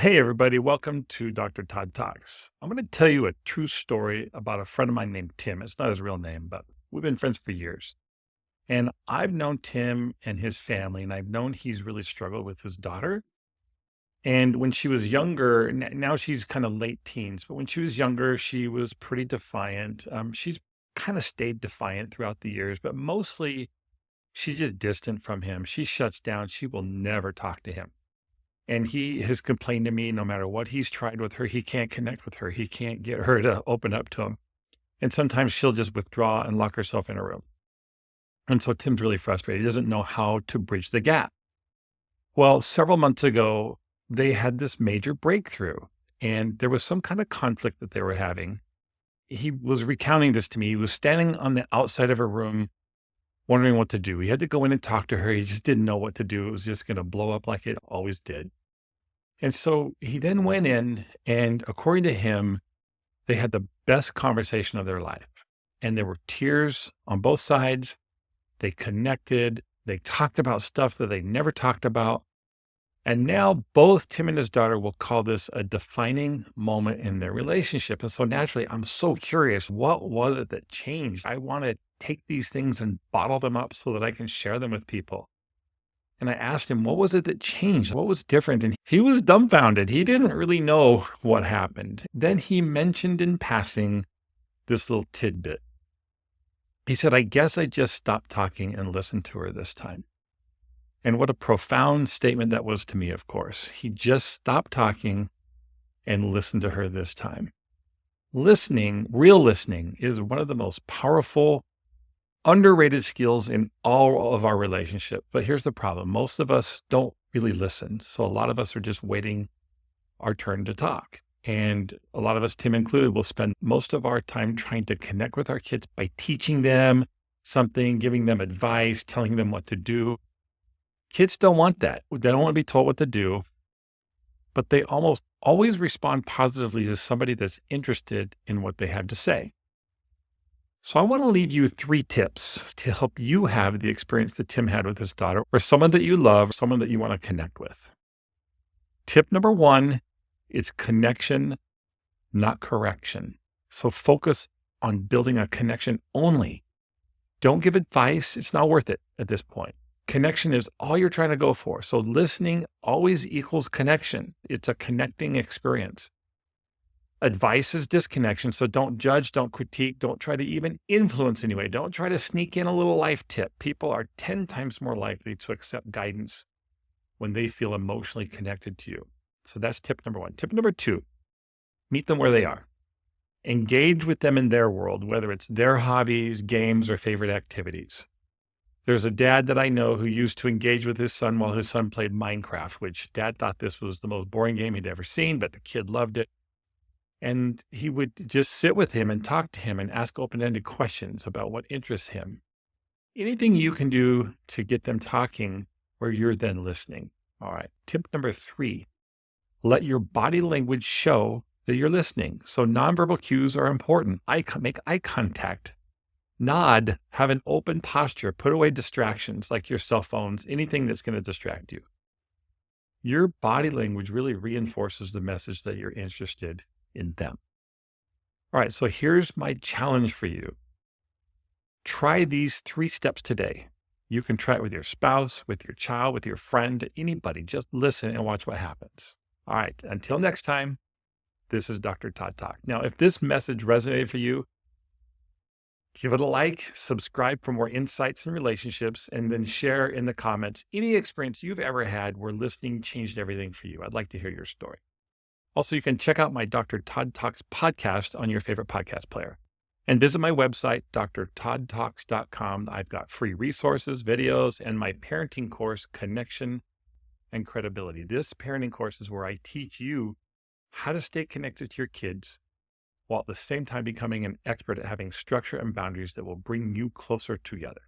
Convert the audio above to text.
Hey, everybody. Welcome to Dr. Todd Talks. I'm going to tell you a true story about a friend of mine named Tim. It's not his real name, but we've been friends for years. And I've known Tim and his family, and I've known he's really struggled with his daughter. And when she was younger, now she's kind of late teens, but when she was younger, she was pretty defiant. She's kind of stayed defiant throughout the years, but mostly she's just distant from him. She shuts down. She will never talk to him. And he has complained to me no matter what he's tried with her, he can't connect with her. He can't get her to open up to him. And sometimes she'll just withdraw and lock herself in a room. And so Tim's really frustrated. He doesn't know how to bridge the gap. Well, several months ago, they had this major breakthrough and there was some kind of conflict that they were having. He was recounting this to me. He was standing on the outside of her room, wondering what to do. He had to go in and talk to her. He just didn't know what to do. It was just going to blow up like it always did. And so he then went in, and according to him, they had the best conversation of their life. And there were tears on both sides. They connected. They talked about stuff that they never talked about. And now both Tim and his daughter will call this a defining moment in their relationship. And so naturally, I'm so curious, what was it that changed? I want to take these things and bottle them up so that I can share them with people. And I asked him, what was it that changed? What was different? And he was dumbfounded. He didn't really know what happened. Then he mentioned in passing this little tidbit. He said, I guess I just stopped talking and listened to her this time. And what a profound statement that was to me, of course. He just stopped talking and listened to her this time. Listening, real listening, is one of the most powerful, underrated skills in all of our relationship. But here's the problem. Most of us don't really listen. So a lot of us are just waiting our turn to talk. And a lot of us, Tim included, will spend most of our time trying to connect with our kids by teaching them something, giving them advice, telling them what to do. Kids don't want that. They don't want to be told what to do, but they almost always respond positively to somebody that's interested in what they have to say. So I want to leave you 3 tips to help you have the experience that Tim had with his daughter, or someone that you love, someone that you want to connect with. Tip number 1 is connection, not correction. So focus on building a connection only. Don't give advice. It's not worth it at this point. Connection is all you're trying to go for. So listening always equals connection. It's a connecting experience. Advice is disconnection. So don't judge, don't critique, don't try to even influence anyway. Don't try to sneak in a little life tip. People are 10 times more likely to accept guidance when they feel emotionally connected to you. So that's tip number 1. Tip number 2, meet them where they are. Engage with them in their world, whether it's their hobbies, games, or favorite activities. There's a dad that I know who used to engage with his son while his son played Minecraft, which dad thought this was the most boring game he'd ever seen, but the kid loved it. And he would just sit with him and talk to him and ask open-ended questions about what interests him. Anything you can do to get them talking where you're then listening. All right. Tip number 3, let your body language show that you're listening. So nonverbal cues are important. Make eye contact. Nod, have an open posture, put away distractions like your cell phones, anything that's going to distract you. Your body language really reinforces the message that you're interested in them. All right, so here's my challenge for you. Try these 3 steps today. You can try it with your spouse, with your child, with your friend, anybody. Just listen and watch what happens. All right, until next time, this is Dr. Todd Talk. Now, if this message resonated for you, give it a like, subscribe for more insights and relationships, and then share in the comments any experience you've ever had where listening changed everything for you. I'd like to hear your story. Also, you can check out my Dr. Todd Talks podcast on your favorite podcast player. And visit my website, drtoddtalks.com. I've got free resources, videos, and my parenting course, Connection and Credibility. This parenting course is where I teach you how to stay connected to your kids while at the same time becoming an expert at having structure and boundaries that will bring you closer together.